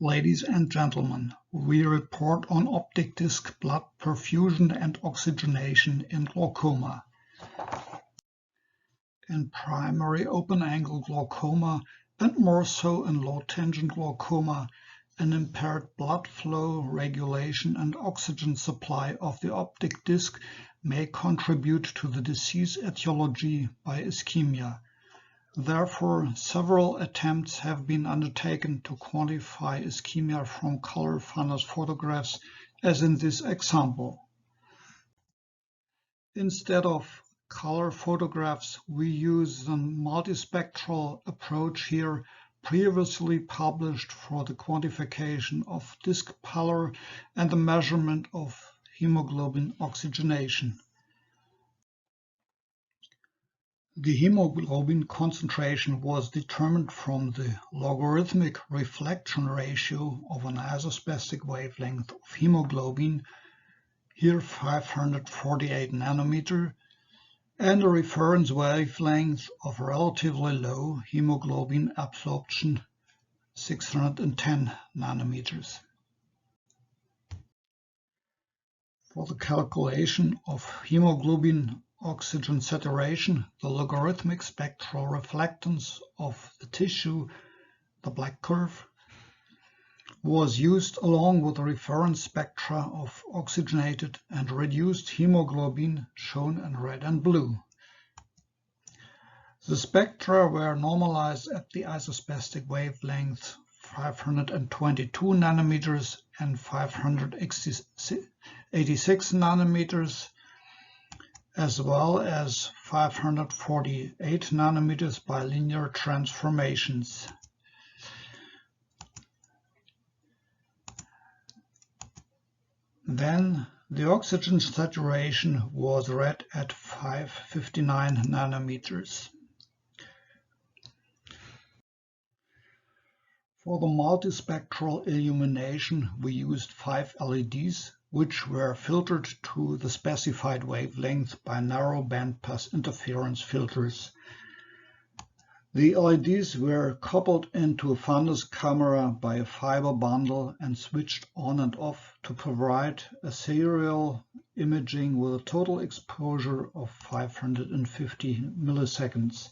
Ladies and gentlemen, we report on optic disc blood perfusion and oxygenation in glaucoma. In primary open-angle glaucoma, and more so in low-tangent glaucoma, an impaired blood flow regulation and oxygen supply of the optic disc may contribute to the disease etiology by ischemia. Therefore, several attempts have been undertaken to quantify ischemia from color fundus photographs, as in this example. Instead of color photographs, we use the multispectral approach here, previously published for the quantification of disc pallor and the measurement of hemoglobin oxygenation. The hemoglobin concentration was determined from the logarithmic reflection ratio of an isospastic wavelength of hemoglobin, here 548 nanometer, and a reference wavelength of relatively low hemoglobin absorption, 610 nanometers. For the calculation of hemoglobin oxygen saturation, the logarithmic spectral reflectance of the tissue, the black curve, was used along with the reference spectra of oxygenated and reduced hemoglobin, shown in red and blue. The spectra were normalized at the isospastic wavelengths 522 nanometers and 586 nanometers, as well as 548 nanometers by linear transformations. Then the oxygen saturation was read at 559 nanometers. For the multispectral illumination, we used 5 LEDs, which were filtered to the specified wavelength by narrow bandpass interference filters. The LEDs were coupled into a fundus camera by a fiber bundle and switched on and off to provide a serial imaging with a total exposure of 550 milliseconds.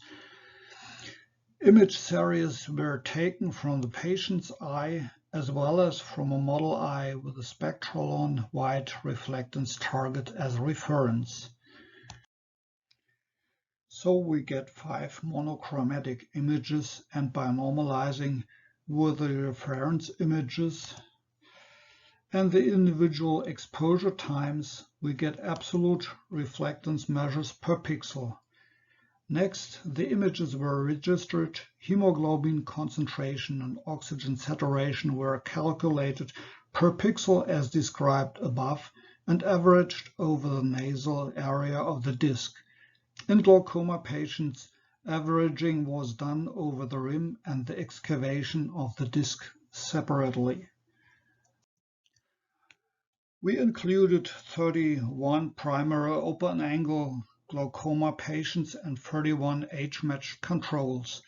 Image series were taken from the patient's eye as well as from a model eye with a spectralon white reflectance target as reference. So we get 5 monochromatic images, and by normalizing with the reference images and the individual exposure times, we get absolute reflectance measures per pixel. Next, the images were registered, hemoglobin concentration and oxygen saturation were calculated per pixel as described above and averaged over the nasal area of the disc. In glaucoma patients, averaging was done over the rim and the excavation of the disc separately. We included 31 primary open-angle glaucoma patients and 31 age-matched controls.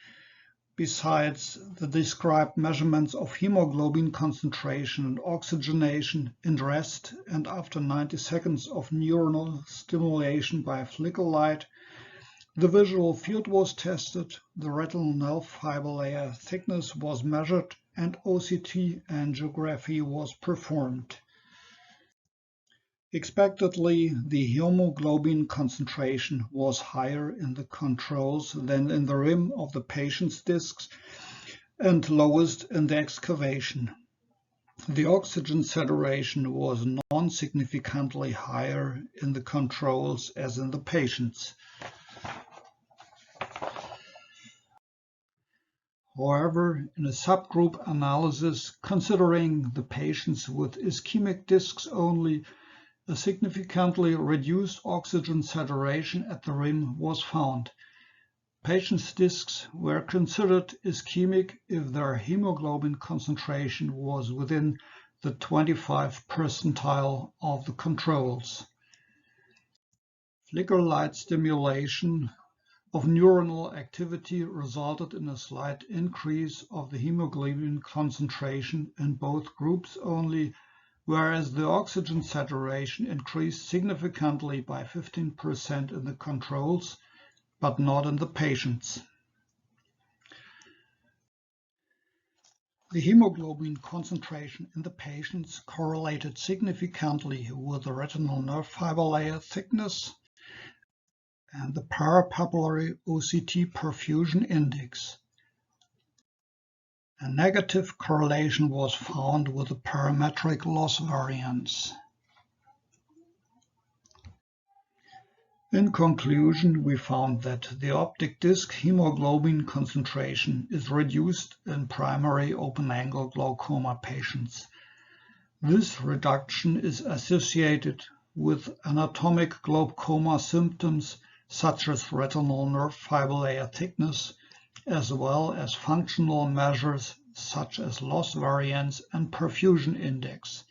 Besides the described measurements of hemoglobin concentration and oxygenation in rest and after 90 seconds of neuronal stimulation by flicker light, the visual field was tested, the retinal nerve fiber layer thickness was measured, and OCTA angiography was performed. Expectedly, the hemoglobin concentration was higher in the controls than in the rim of the patient's discs and lowest in the excavation. The oxygen saturation was non-significantly higher in the controls as in the patients. However, in a subgroup analysis considering the patients with ischemic discs only, a significantly reduced oxygen saturation at the rim was found. Patients' discs were considered ischemic if their hemoglobin concentration was within the 25th percentile of the controls. Flicker light stimulation of neuronal activity resulted in a slight increase of the hemoglobin concentration in both groups only, whereas the oxygen saturation increased significantly by 15% in the controls, but not in the patients. The hemoglobin concentration in the patients correlated significantly with the retinal nerve fiber layer thickness and the parapapillary OCT perfusion index. A negative correlation was found with the perimetric loss variance. In conclusion, we found that the optic disc hemoglobin concentration is reduced in primary open-angle glaucoma patients. This reduction is associated with anatomic glaucoma symptoms such as retinal nerve fiber layer thickness, as well as functional measures such as loss variance and perfusion index.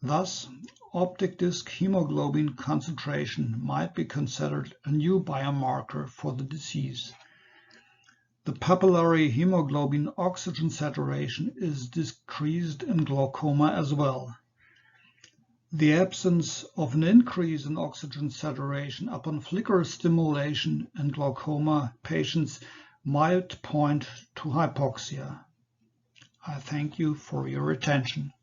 Thus, optic disc hemoglobin concentration might be considered a new biomarker for the disease. The papillary hemoglobin oxygen saturation is decreased in glaucoma as well. The absence of an increase in oxygen saturation upon flicker stimulation in glaucoma patients might point to hypoxia. I thank you for your attention.